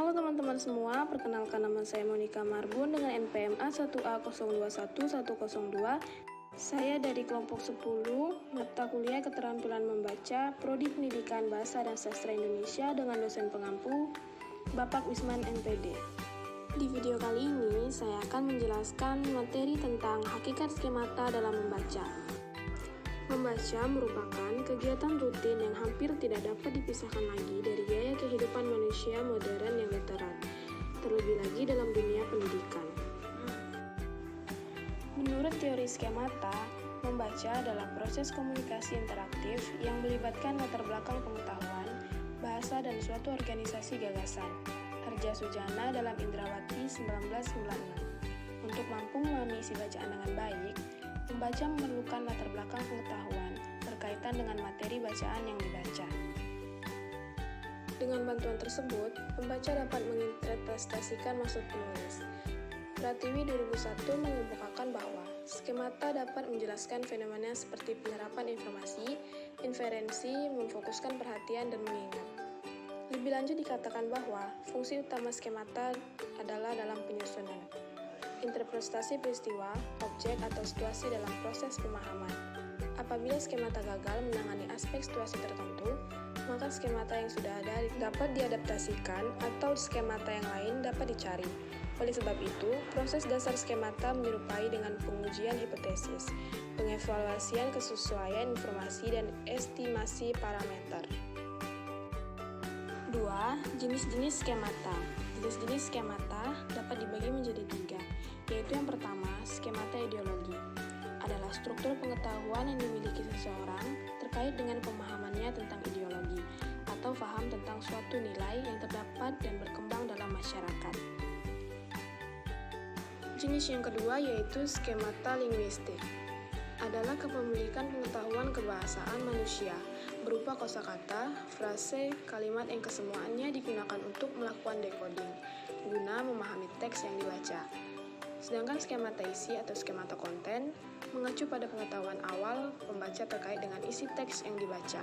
Halo teman-teman semua, perkenalkan nama saya Monica Marbun dengan NPM A1A021102. Saya dari kelompok 10, mata kuliah keterampilan membaca, Prodi Pendidikan Bahasa dan Sastra Indonesia dengan dosen pengampu, Bapak Wisman MPD. Di video kali ini, saya akan menjelaskan materi tentang hakikat skemata dalam membaca. Membaca merupakan kegiatan rutin yang hampir tidak dapat dipisahkan lagi dari gaya kehidupan manusia modern yang literat, terlebih lagi dalam dunia pendidikan. Menurut teori skemata, membaca adalah proses komunikasi interaktif yang melibatkan latar belakang pengetahuan, bahasa, dan suatu organisasi gagasan. Harja Sujana dalam Indrawati 1996. Untuk mampu memahami isi bacaan dengan baik, membaca memerlukan latar belakang pengetahuan berkaitan dengan materi bacaan yang dibaca. Dengan bantuan tersebut, pembaca dapat menginterpretasikan maksud penulis. Pratiwi 2001 mengemukakan bahwa skemata dapat menjelaskan fenomena seperti penyerapan informasi, inferensi, memfokuskan perhatian, dan mengingat. Lebih lanjut dikatakan bahwa fungsi utama skemata adalah dalam penyusunan, interpretasi peristiwa, objek, atau situasi dalam proses pemahaman. Apabila skemata gagal menangani aspek situasi tertentu, maka skemata yang sudah ada dapat diadaptasikan atau skemata yang lain dapat dicari. Oleh sebab itu, proses dasar skemata menyerupai dengan pengujian hipotesis, pengevaluasian kesesuaian informasi, dan estimasi parameter. 2. Jenis-jenis skemata. Jenis-jenis skemata dapat dibagi menjadi 3, yaitu yang pertama, skemata ideologi. Adalah struktur pengetahuan yang dimiliki seseorang terkait dengan pemahamannya tentang ideologi, atau paham tentang suatu nilai yang terdapat dan berkembang dalam masyarakat. Jenis yang kedua yaitu skemata linguistik. Adalah kepemilikan pengetahuan kebahasaan manusia, berupa kosakata, frase, kalimat yang kesemuanya digunakan untuk melakukan decoding, guna memahami teks yang dibaca. Sedangkan skemata isi atau skemata konten mengacu pada pengetahuan awal pembaca terkait dengan isi teks yang dibaca.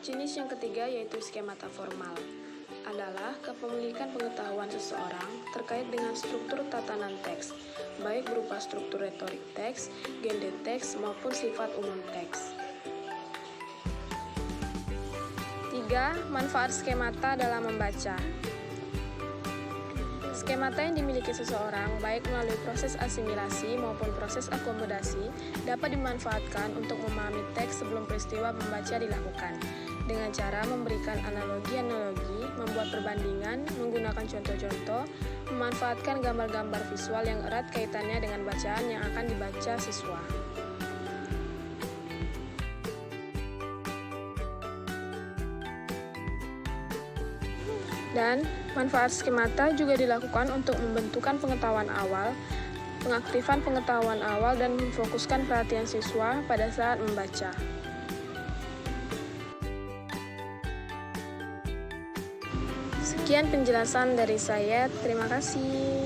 Jenis yang ketiga yaitu skemata formal. Adalah kepemilikan pengetahuan seseorang terkait dengan struktur tatanan teks, baik berupa struktur retorik teks, genre teks, maupun sifat umum teks. 3. Manfaat skemata dalam membaca. Skemata yang dimiliki seseorang, baik melalui proses asimilasi maupun proses akomodasi, dapat dimanfaatkan untuk memahami teks sebelum peristiwa membaca dilakukan, dengan cara memberikan analogi-analogi, membuat perbandingan, menggunakan contoh-contoh, memanfaatkan gambar-gambar visual yang erat kaitannya dengan bacaan yang akan dibaca siswa. Dan manfaat skemata juga dilakukan untuk membentukkan pengetahuan awal, pengaktifan pengetahuan awal, dan memfokuskan perhatian siswa pada saat membaca. Sekian penjelasan dari saya, terima kasih.